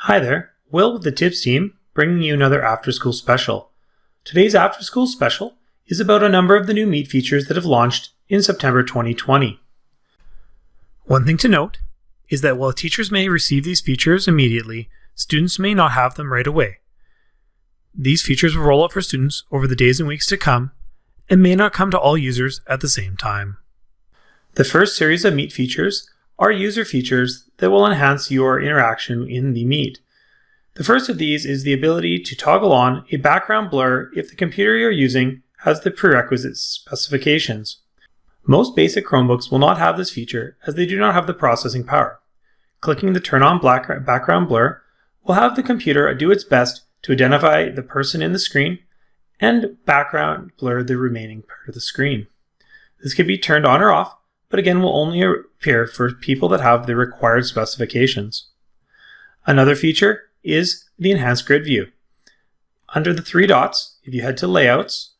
Hi there, Will with the Tips team, bringing you another After School Special. Today's After School Special is about a number of the new Meet features that have launched in September 2020. One thing to note is that while teachers may receive these features immediately, students may not have them right away. These features will roll out for students over the days and weeks to come and may not come to all users at the same time. The first series of Meet features are user features that will enhance your interaction in the Meet. The first of these is the ability to toggle on a background blur if the computer you're using has the prerequisite specifications. Most basic Chromebooks will not have this feature as they do not have the processing power. Clicking the Turn On Background Blur will have the computer do its best to identify the person in the screen and background blur the remaining part of the screen. This can be turned on or off, but again will only appear for people that have the required specifications. Another feature is the Enhanced Grid View. Under the three dots, if you head to Layouts,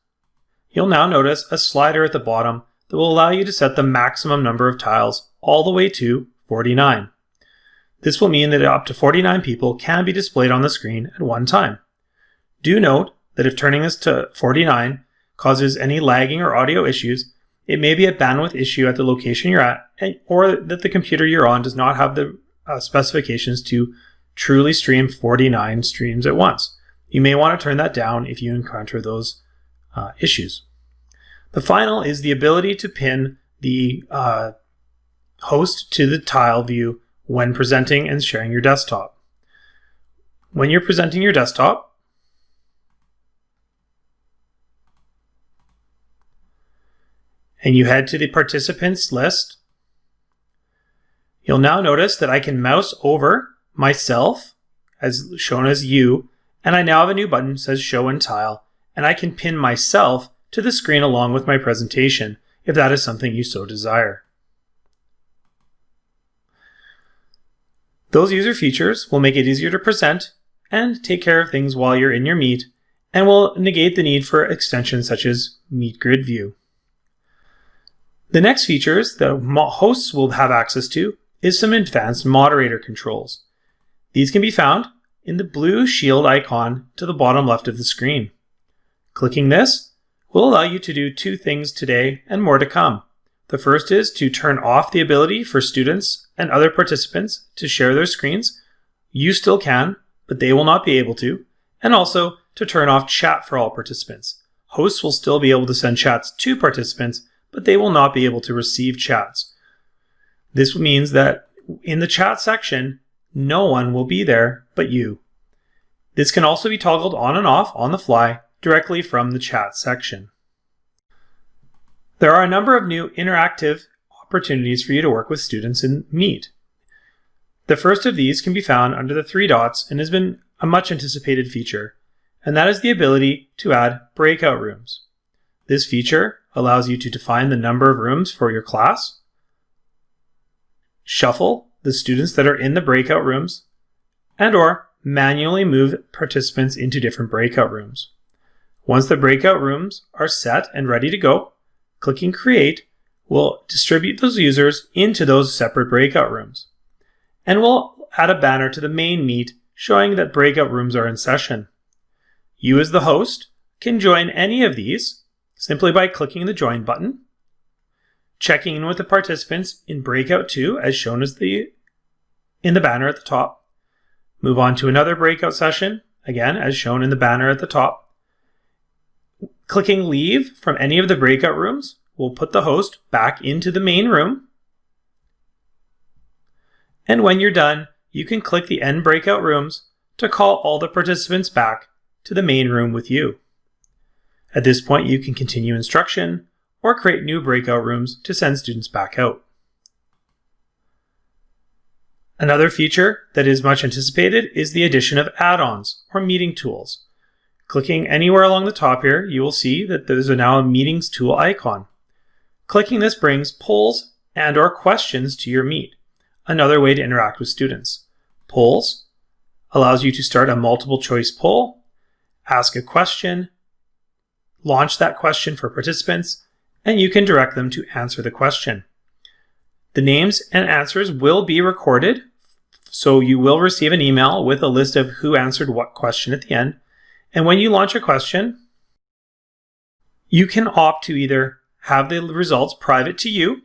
you'll now notice a slider at the bottom that will allow you to set the maximum number of tiles all the way to 49. This will mean that up to 49 people can be displayed on the screen at one time. Do note that if turning this to 49 causes any lagging or audio issues, it may be a bandwidth issue at the location you're at, or that the computer you're on does not have the specifications to truly stream 49 streams at once. You may want to turn that down if you encounter those issues. The final is the ability to pin the host to the tile view when presenting and sharing your desktop. When you're presenting your desktop, and you head to the participants list, you'll now notice that I can mouse over myself, as shown as you, and I now have a new button that says Show and Tile, and I can pin myself to the screen along with my presentation, if that is something you so desire. Those user features will make it easier to present and take care of things while you're in your Meet, and will negate the need for extensions such as Meet Grid View. The next features that hosts will have access to is some advanced moderator controls. These can be found in the blue shield icon to the bottom left of the screen. Clicking this will allow you to do two things today and more to come. The first is to turn off the ability for students and other participants to share their screens. You still can, but they will not be able to. And also to turn off chat for all participants. Hosts will still be able to send chats to participants, but they will not be able to receive chats. This means that in the chat section, no one will be there but you. This can also be toggled on and off on the fly directly from the chat section. There are a number of new interactive opportunities for you to work with students in Meet. The first of these can be found under the three dots and has been a much anticipated feature, and that is the ability to add breakout rooms. This feature allows you to define the number of rooms for your class, shuffle the students that are in the breakout rooms, and/or manually move participants into different breakout rooms. Once the breakout rooms are set and ready to go, clicking Create will distribute those users into those separate breakout rooms, and will add a banner to the main Meet showing that breakout rooms are in session. You as the host can join any of these simply by clicking the Join button, checking in with the participants in Breakout 2 as shown as in the banner at the top, move on to another breakout session, again as shown in the banner at the top. Clicking Leave from any of the breakout rooms will put the host back into the main room, and when you're done, you can click the End Breakout Rooms to call all the participants back to the main room with you. At this point, you can continue instruction or create new breakout rooms to send students back out. Another feature that is much anticipated is the addition of add-ons or meeting tools. Clicking anywhere along the top here, you will see that there's now a Meetings tool icon. Clicking this brings polls and/or questions to your Meet, another way to interact with students. Polls allows you to start a multiple choice poll, ask a question, launch that question for participants, and you can direct them to answer the question. The names and answers will be recorded So you will receive an email with a list of who answered what question at the end. And when you launch a question, you can opt to either have the results private to you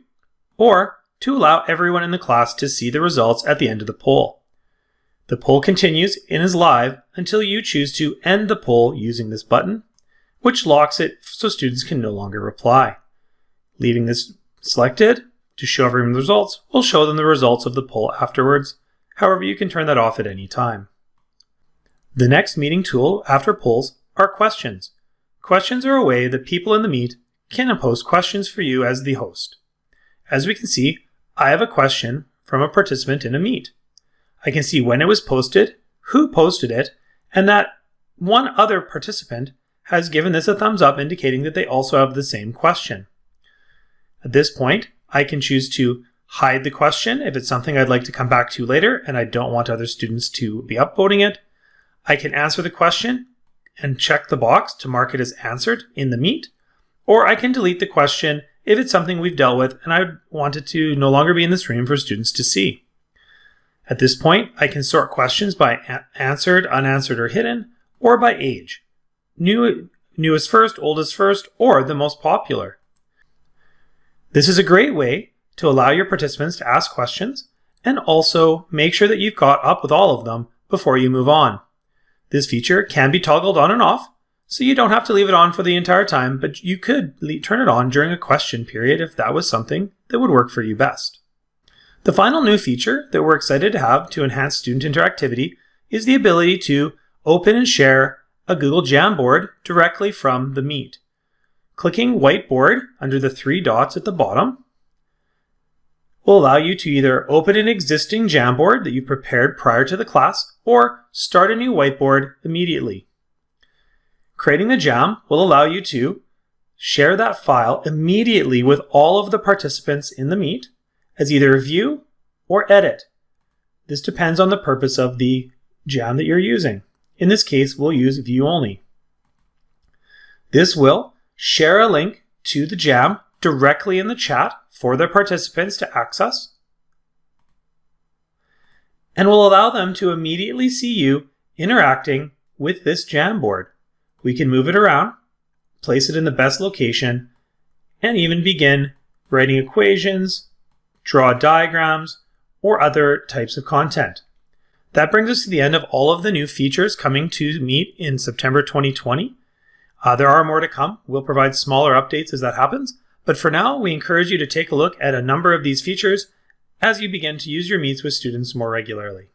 or to allow everyone in the class to see the results at the end of the poll. The poll continues and is live until you choose to end the poll using this button, which locks it so students can no longer reply. Leaving this selected to show everyone the results will show them the results of the poll afterwards. However, you can turn that off at any time. The next meeting tool after polls are questions. Questions are a way that people in the Meet can post questions for you as the host. As we can see, I have a question from a participant in a Meet. I can see when it was posted, who posted it, and that one other participant has given this a thumbs up, indicating that they also have the same question. At this point, I can choose to hide the question if it's something I'd like to come back to later and I don't want other students to be upvoting it. I can answer the question and check the box to mark it as answered in the Meet, or I can delete the question if it's something we've dealt with and I want it to no longer be in the stream for students to see. At this point, I can sort questions by answered, unanswered, or hidden, or by age. Newest first, oldest first, or the most popular. This is a great way to allow your participants to ask questions and also make sure that you've caught up with all of them before you move on. This feature can be toggled on and off, so you don't have to leave it on for the entire time, but you could turn it on during a question period if that was something that would work for you best. The final new feature that we're excited to have to enhance student interactivity is the ability to open and share a Google Jamboard directly from the Meet. Clicking Whiteboard under the 3 dots at the bottom will allow you to either open an existing Jamboard that you've prepared prior to the class or start a new whiteboard immediately. Creating the Jam will allow you to share that file immediately with all of the participants in the Meet as either view or edit. This depends on the purpose of the Jam that you're using. In this case, we'll use view only. This will share a link to the Jam directly in the chat for the participants to access and will allow them to immediately see you interacting with this Jamboard. We can move it around, place it in the best location, and even begin writing equations, draw diagrams, or other types of content. That brings us to the end of all of the new features coming to Meet in September 2020. There are more to come. We'll provide smaller updates as that happens, but for now, we encourage you to take a look at a number of these features as you begin to use your Meets with students more regularly.